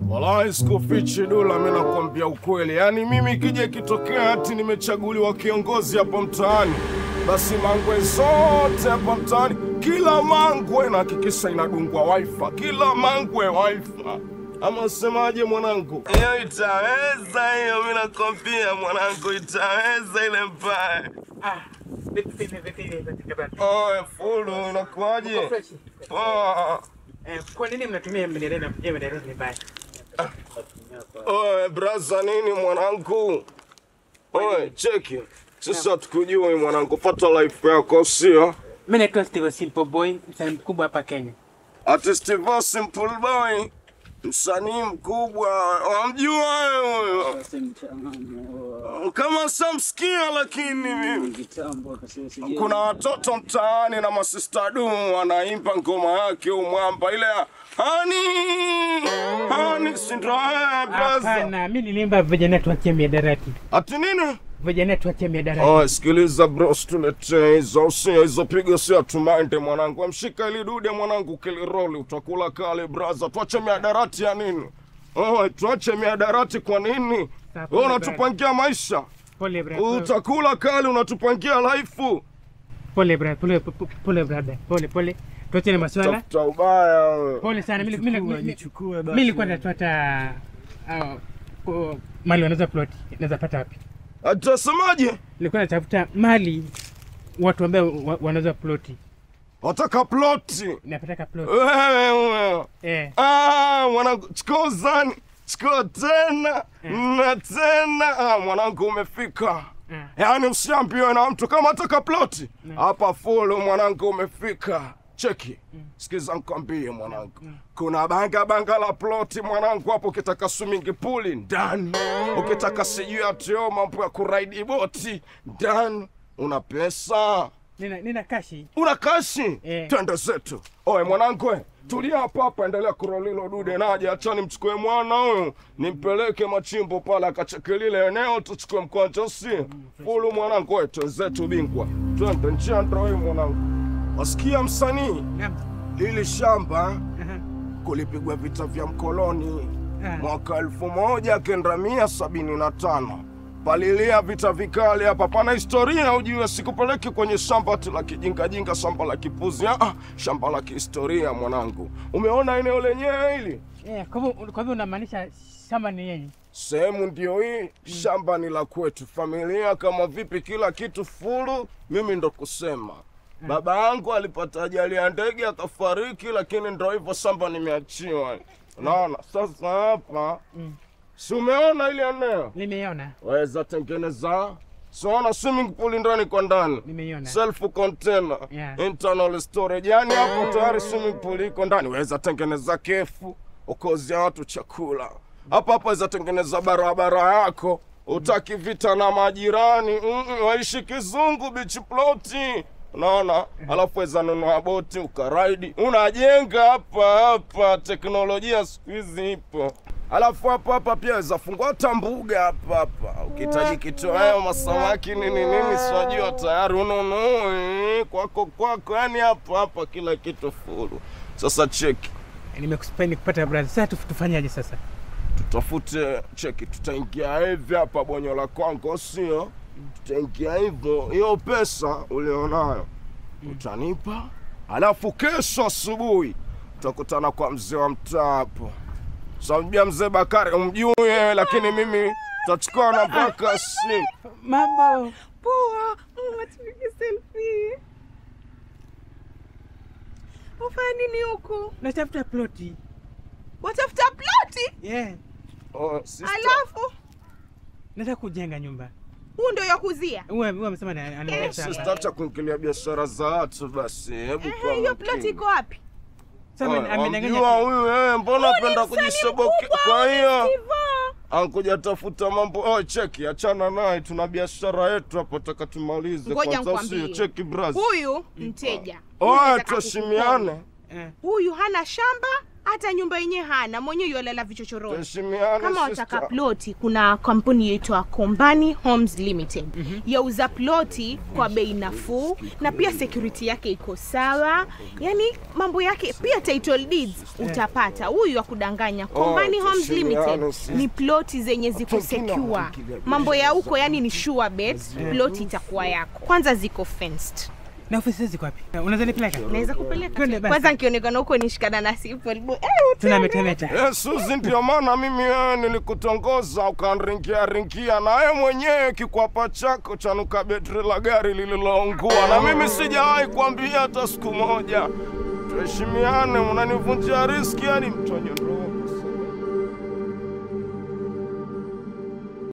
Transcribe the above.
Walai sikufichi Dula, mimi nakwambia ukweli. Yaani mimi kije kitokea ati nimechaguliwa kiongozi hapa mtaani, basi mangwe zote hapa mtaani, kila mangwe nahakikisha inadungwa wifi. Kila mangwe wifi. Ama semaje mwanangu? Hiyo itaweza hiyo, mimi nakwambia mwanangu, itaweza ile mbaya. Fulu, unakuaje? Kwa nini mnatumia madereva vibaya? Braza nini mwanangu? Cheki. Sisi hatukujui mwanangu, pata life yako sio? Mimi naitwa Steve Simple Boy, msanii mkubwa hapa Kenya. Ati Steve Simple Boy, msanii mkubwa, wamjua wewe? Kama samsikia lakini mimi. Kuna watoto mtaani na masista dumu wanaimba ngoma yake umwamba ile Hani Sindra Braza. Hapana, mimi nilimba vijana tuachie miadarati. Ati nini? Vijana tuachie miadarati. Sikiliza bro, tulete hizo pigo sio tumainde mwanangu. Amshika ile dude mwanangu, kiliroli utakula kale braza. Tuache miadarati ya nini? Tuache miadarati kwa nini? Wewe unatupangia maisha. Pole brother. Utakula kale unatupangia life. Pole brother, pole brother. Pole. Tuache na maswala. Tafuta ubaya wewe. Pole sana, mimi nilikuwa natafuta mali wanaweza plot. Naweza pata wapi? Atasemaje? Nilikuwa natafuta mali watu ambao wanaweza ploti. Wataka ploti? Napataka ploti. Wewe. Mwanangu, chukua tena na tena. Mwanangu umefika. Yaani usiambiwe na mtu kama ataka ploti. Hapa full mwanangu umefika. Cheki. Sikiza nikwambie mwanangu. Kuna banga la ploti mwanangu hapo, ukitaka swimming pool ndani. Ukitaka sijui atio mambo ya kuride boti ndani. Una pesa? Nina kashi. Una kashi? Twende zetu. Oe mwanangu, tulia hapa, endelea kurolilo dude naje, achani mchukue mwana huyu, nimpeleke machimbo pale akachekelile eneo, tuchukue mkwanja si. Fulu mwanangu, zetu bingwa. Twende njia ndo wewe mwanangu. Wasikia msanii? Hili shamba kulipigwa vita vya mkoloni mwaka 1975. Palilia vita vikali hapa, pana historia ujue, sikupeleki kwenye shamba tu la kijinga, shamba la kipuzi, shamba la kihistoria mwanangu. Umeona eneo lenyewe hili? Kwa hivyo unamaanisha shamba ni yeye? Sehemu ndio hii, shamba ni la kwetu, familia kama vipi, kila kitu fulu, mimi ndo kusema. Baba yangu alipata ajali ya ndege akafariki, lakini ndo hivyo shamba nimeachiwa. Unaona? Sasa hapa si umeona ile eneo? Nimeona. Waweza tengeneza. Siona swimming pool ndani kwa ndani. Nimeona. Self container. Internal storage. Yani hapo tayari swimming pool iko ndani. Waweza tengeneza kefu, ukozia watu chakula. Hapa waweza tengeneza barabara yako. Utaki vita na majirani. Waishi kizungu beach ploti. Unaona? Alafu weza nunua boti ukaraidi. Unajenga hapa, teknolojia siku hizi ipo. Alafu hapa pia weza fungua mbuga hapa. Ukihitaji kitoweo, masamaki nini siwajua tayari ununue kwako, yani hapa kila kitu furu. Sasa cheki. Nimekuspeni kupata brother. Sasa tufanyaje sasa? Tutafute cheki, tutaingia hivi hapa bonyo la kwangu sio? Tutaingia hivyo, hiyo pesa ulionayo utanipa. Alafu kesho asubuhi tutakutana kwa mzee wa mtaa hapo. Sambia mzee Bakari, umjue lakini mimi tutachukua na mpaka si. Mambo poa, tupige selfie. Ufanya nini huko? Natafuta ploti. Watafuta ploti? Sister. Alafu nataka kujenga nyumba. Huu ndio ya kuzia? Wewe umesema ana Sister, acha kuingilia biashara za watu basi. Hebu kwa hiyo ploti iko wapi? Sasa amenyang'anya huyu mbona unapenda kujishoboka? Kwa hiyo ankuja tafuta mambo. Cheki, achana naye, tuna biashara yetu hapo, taka tumalize kwanza. Sio cheki brother. Huyu mteja. Tuheshimiane. Huyu hana shamba Hata nyumba yenyewe hana, mwenyewe yolala vichochoroni. Tuheshimiane Kama sister. wataka ploti, kuna kampuni yaitwa Kombani Homes Limited. Yauza ploti kwa bei nafuu na pia security yake iko sawa. Yaani mambo yake pia title deeds utapata. Huyu akudanganya. Kombani Homes Limited ni ploti zenye ziko secure. Mambo ya huko yani ni sure bet, ploti itakuwa yako. Kwanza ziko fenced. Na ofisi ziko wapi? Unaweza nipeleka? Naweza kupeleka. Twende basi. Kwanza nikionekana huko nishikana na simple. Tunametemeta. Suzi, ndio maana mimi nilikutongoza ukanringia na wewe mwenyewe kikwapa chako chanuka betri la gari lililoungua, na mimi sijawahi kuambia hata siku moja. Tuheshimiane, mnanivunjia riski yani mtonyo.